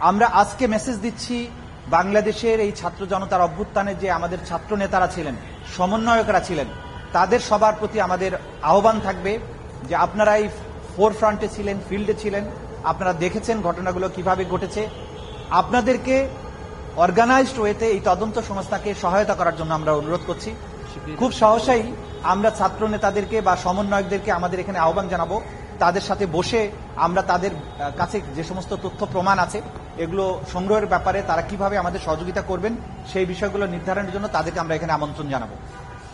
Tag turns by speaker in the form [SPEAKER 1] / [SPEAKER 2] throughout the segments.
[SPEAKER 1] আমরা আজকে মেসেজ দিচ্ছি বাংলাদেশের এই ছাত্র জনতার অভ্যুত্থানে যে আমাদের ছাত্র নেতারা ছিলেন, সমন্বয়করা ছিলেন, তাদের সবার প্রতি আমাদের আহ্বান থাকবে যে আপনারা এই ফোর ফ্রন্টে ছিলেন, ফিল্ডে ছিলেন, আপনারা দেখেছেন ঘটনাগুলো কিভাবে ঘটেছে। আপনাদেরকে অর্গানাইজড ওয়েতে এই তদন্ত সংস্থাকে সহায়তা করার জন্য আমরা অনুরোধ করছি। খুব সহসাই আমরা ছাত্র নেতাদেরকে বা সমন্বয়কদেরকে আমাদের এখানে আহ্বান জানাবো, তাদের সাথে বসে আমরা তাদের কাছে যে সমস্ত তথ্য প্রমাণ আছে এগুলো সংগ্রহের ব্যাপারে তারা কিভাবে আমাদের সহযোগিতা করবেন সেই বিষয়গুলো নির্ধারণের জন্য তাদেরকে আমরা এখানে আমন্ত্রণ জানাবো।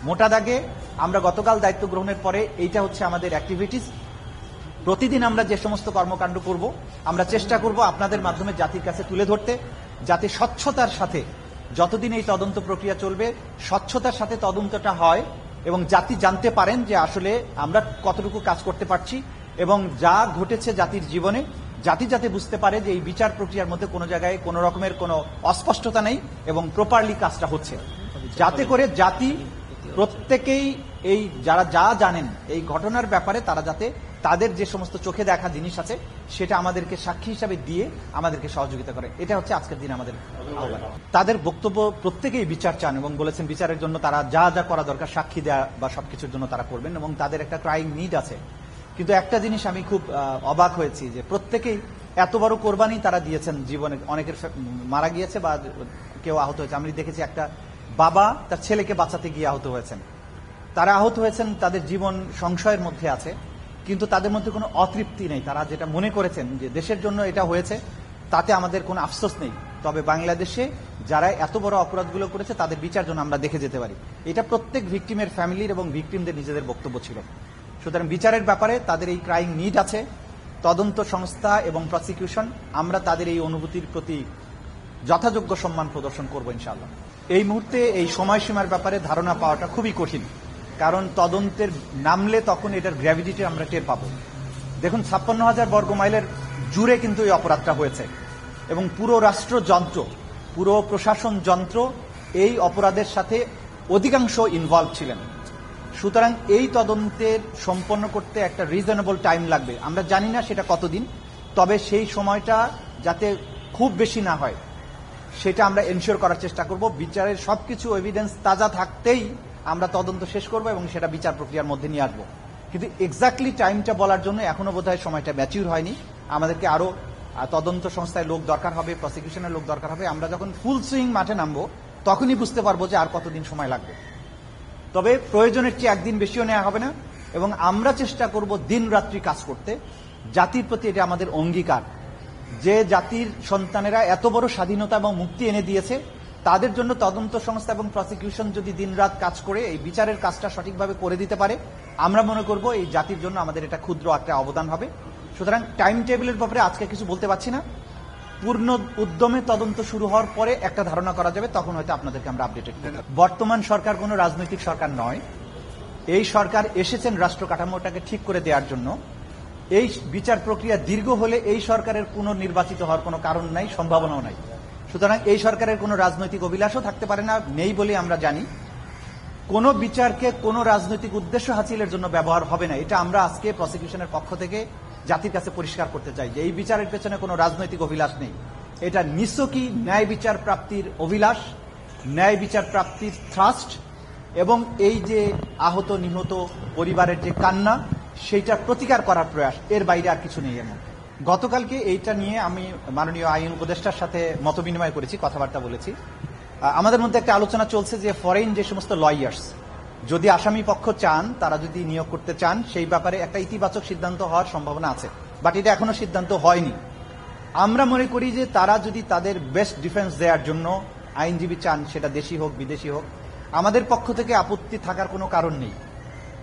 [SPEAKER 1] মোটা দাগে আমরা গতকাল দায়িত্ব গ্রহণের পরে এইটা হচ্ছে আমাদের অ্যাক্টিভিটিস। প্রতিদিন আমরা যে সমস্ত কর্মকাণ্ড করব আমরা চেষ্টা করব আপনাদের মাধ্যমে জাতির কাছে তুলে ধরতে, যাতে স্বচ্ছতার সাথে যতদিন এই তদন্ত প্রক্রিয়া চলবে স্বচ্ছতার সাথে তদন্তটা হয় এবং জাতি জানতে পারেন যে আসলে আমরা কতটুকু কাজ করতে পারছি এবং যা ঘটেছে জাতির জীবনে জাতি যাতে বুঝতে পারে যে এই বিচার প্রক্রিয়ার মধ্যে কোনো জায়গায় কোনো রকমের কোনো অস্পষ্টতা নেই এবং প্রপারলি কাজটা হচ্ছে, যাতে করে জাতি প্রত্যেকেই এই যারা যা জানেন এই ঘটনার ব্যাপারে তারা যাতে তাদের যে সমস্ত চোখে দেখা জিনিস আছে সেটা আমাদেরকে সাক্ষী হিসাবে দিয়ে আমাদেরকে সহযোগিতা করে। এটা হচ্ছে আজকের দিন আমাদের আহ্বান। তাদের বক্তব্য প্রত্যেকেই বিচার চান এবং বলেছেন বিচারের জন্য তারা যা যা করা দরকার সাক্ষী দেওয়া বা সবকিছুর জন্য তারা করবেন এবং তাদের একটা ক্রাইম নিড আছে। কিন্তু একটা জিনিস আমি খুব অবাক হয়েছি যে প্রত্যেকেই এত বড় কোরবানি তারা দিয়েছেন জীবনে, অনেকের মারা গিয়েছে বা কেউ আহত হয়েছে। আমি দেখেছি একটা বাবা তার ছেলেকে বাঁচাতে গিয়ে আহত হয়েছেন, তারা আহত হয়েছেন, তাদের জীবন সংশয়ের মধ্যে আছে, কিন্তু তাদের মধ্যে কোনো অতৃপ্তি নেই। তারা যেটা মনে করেছেন যে দেশের জন্য এটা হয়েছে তাতে আমাদের কোনো আফসোস নেই, তবে বাংলাদেশে যারা এত বড় অপরাধগুলো করেছে তাদের বিচার জন্য আমরা দেখে যেতে পারি। এটা প্রত্যেক ভিকটিমের ফ্যামিলির এবং ভিকটিমদের নিজেদের বক্তব্য ছিল। সুতরাং বিচারের ব্যাপারে তাদের এই ক্রাইম নিড আছে। তদন্ত সংস্থা এবং প্রসিকিউশন আমরা তাদের এই অনুভূতির প্রতি যথাযোগ্য সম্মান প্রদর্শন করব ইনশাআল্লাহ। এই মুহূর্তে এই সময়সীমার ব্যাপারে ধারণা পাওয়াটা খুবই কঠিন, কারণ তদন্তের নামলে তখন এটার গ্র্যাভিটিটি আমরা টের পাবো। দেখুন 56,000 বর্গ মাইলের জুড়ে কিন্তু এই অপরাধটা হয়েছে এবং পুরো রাষ্ট্রযন্ত্র, পুরো প্রশাসন যন্ত্র এই অপরাধের সাথে অধিকাংশ ইনভলভ ছিলেন। সুতরাং এই তদন্তের সম্পন্ন করতে একটা রিজনেবল টাইম লাগবে। আমরা জানি না সেটা কতদিন, তবে সেই সময়টা যাতে খুব বেশি না হয় সেটা আমরা এনশিওর করার চেষ্টা করব। বিচারের সবকিছু এভিডেন্স তাজা থাকতেই আমরা তদন্ত শেষ করব এবং সেটা বিচার প্রক্রিয়ার মধ্যে নিয়ে আসবো। কিন্তু এক্স্যাক্টলি টাইমটা বলার জন্য এখনো বোধহয় সময়টা ম্যাচিউর হয়নি। আমাদেরকে আরো তদন্ত সংস্থায় লোক দরকার হবে, প্রসিকিউশনের লোক দরকার হবে। আমরা যখন ফুল সুইং মাঠে নামবো তখনই বুঝতে পারবো যে আর কতদিন সময় লাগবে। তবে প্রয়োজনের চেয়ে একদিন বেশিও নেওয়া হবে না এবং আমরা চেষ্টা করব দিন রাত্রি কাজ করতে। জাতির প্রতি এটা আমাদের অঙ্গীকার যে জাতির সন্তানেরা এত বড় স্বাধীনতা এবং মুক্তি এনে দিয়েছে, তাদের জন্য তদন্ত সংস্থা এবং প্রসিকিউশন যদি দিনরাত কাজ করে এই বিচারের কাজটা সঠিকভাবে করে দিতে পারে, আমরা মনে করব এই জাতির জন্য আমাদের এটা ক্ষুদ্র একটা অবদান হবে। সুতরাং টাইম টেবিলের ব্যাপারে আজকে কিছু বলতে পারছি না। পূর্ণ উদ্যমে তদন্ত শুরু হওয়ার পরে একটা ধারণা করা যাবে, তখন হয়তো আপনাদেরকে আমরা আপডেটেড করব। বর্তমান সরকার কোনো রাজনৈতিক সরকার নয়। এই সরকার এসেছেন রাষ্ট্র কাঠামোটাকে ঠিক করে দেওয়ার জন্য। এই বিচার প্রক্রিয়া দীর্ঘ হলে এই সরকারের পুনর্নির্বাচিত হওয়ার কোনো কারণ নাই, সম্ভাবনাও নাই। সুতরাং এই সরকারের কোনো রাজনৈতিক অভিলাষও থাকতে পারে না, নেই বলে আমরা জানি। কোন বিচারকে কোন রাজনৈতিক উদ্দেশ্য হাসিলের জন্য ব্যবহার হবে না, এটা আমরা আজকে প্রসিকিউশনের পক্ষ থেকে জাতির কাছে পরিষ্কার করতে চাই যে এই বিচারের পেছনে কোনো রাজনৈতিক অভিলাষ নেই। এটা নিছকই ন্যায় বিচার প্রাপ্তির অভিলাষ, ন্যায় বিচার প্রাপ্তির থ্রাস্ট এবং এই যে আহত নিহত পরিবারের যে কান্না সেইটার প্রতিকার করার প্রয়াস, এর বাইরে আর কিছু নেই। এমন গতকালকে এইটা নিয়ে আমি মাননীয় আইন উপদেষ্টার সাথে মতবিনিময় করেছি, কথাবার্তা বলেছি। আমাদের মধ্যে একটা আলোচনা চলছে যে ফরেন যে সমস্ত লয়ার্স যদি আসামি পক্ষ চান, তারা যদি নিয়োগ করতে চান, সেই ব্যাপারে একটা ইতিবাচক সিদ্ধান্ত হওয়ার সম্ভাবনা আছে, বাট এটা এখনো সিদ্ধান্ত হয়নি। আমরা মনে করি যে তারা যদি তাদের বেস্ট ডিফেন্স দেওয়ার জন্য আইনজীবী চান, সেটা দেশি হোক বিদেশি হোক, আমাদের পক্ষ থেকে আপত্তি থাকার কোনো কারণ নেই।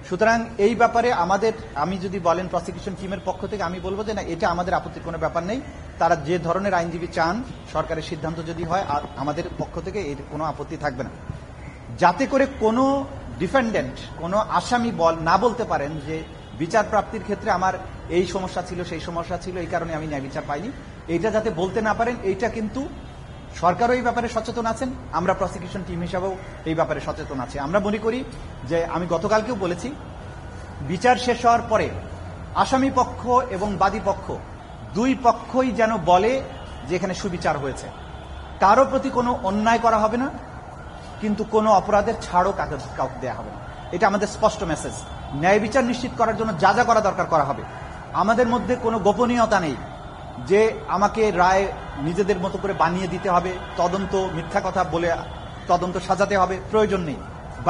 [SPEAKER 1] সুতরাং এই ব্যাপারে আমাদের, আমি যদি বলেন প্রসিকিউশন টিমের পক্ষ থেকে, আমি বলবো যে না, এটা আমাদের আপত্তির কোনো ব্যাপার নেই। তারা যে ধরনের আইনজীবী চান, সরকারের সিদ্ধান্ত যদি হয়, আমাদের পক্ষ থেকে এর কোনো আপত্তি থাকবে না, যাতে করে কোনো ডিফেন্ডেন্ট, কোনো আসামি না বলতে পারেন যে বিচার প্রাপ্তির ক্ষেত্রে আমার এই সমস্যা ছিল, সেই সমস্যা ছিল, এই কারণে আমি ন্যায় বিচার পাইনি। এইটা যাতে বলতে না পারেন, এইটা কিন্তু সরকারও এই ব্যাপারে সচেতন আছেন, আমরা প্রসিকিউশন টিম হিসাবেও এই ব্যাপারে সচেতন আছি। আমরা মনে করি যে, আমি গতকালকেও বলেছি, বিচার শেষ হওয়ার পরে আসামি পক্ষ এবং বাদী পক্ষ দুই পক্ষই যেন বলে যে এখানে সুবিচার হয়েছে। কারো প্রতি কোনো অন্যায় করা হবে না, কিন্তু কোনো অপরাধের ছাড়ও কাউকে দেওয়া হবে না। এটা আমাদের স্পষ্ট মেসেজ। ন্যায় বিচার নিশ্চিত করার জন্য যা যা করা দরকার করা হবে। আমাদের মধ্যে কোনো গোপনীয়তা নেই যে আমাকে রায় নিজেদের মতো করে বানিয়ে দিতে হবে, তদন্ত মিথ্যা কথা বলে তদন্ত সাজাতে হবে, প্রয়োজন নেই।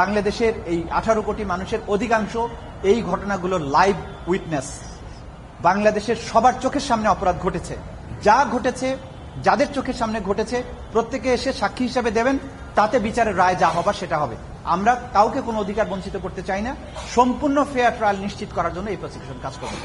[SPEAKER 1] বাংলাদেশের এই 18 কোটি মানুষের অধিকাংশ এই ঘটনাগুলোর লাইভ উইটনেস। বাংলাদেশের সবার চোখের সামনে অপরাধ ঘটেছে। যা ঘটেছে, যাদের চোখের সামনে ঘটেছে, প্রত্যেকে এসে সাক্ষী হিসেবে দেবেন, তাতে বিচারের রায় যা হবার সেটা হবে। আমরা কাউকে কোনো অধিকার বঞ্চিত করতে চাই না। সম্পূর্ণ ফেয়ার ট্রায়াল নিশ্চিত করার জন্য এই প্রসিকিউশন কাজ করবে।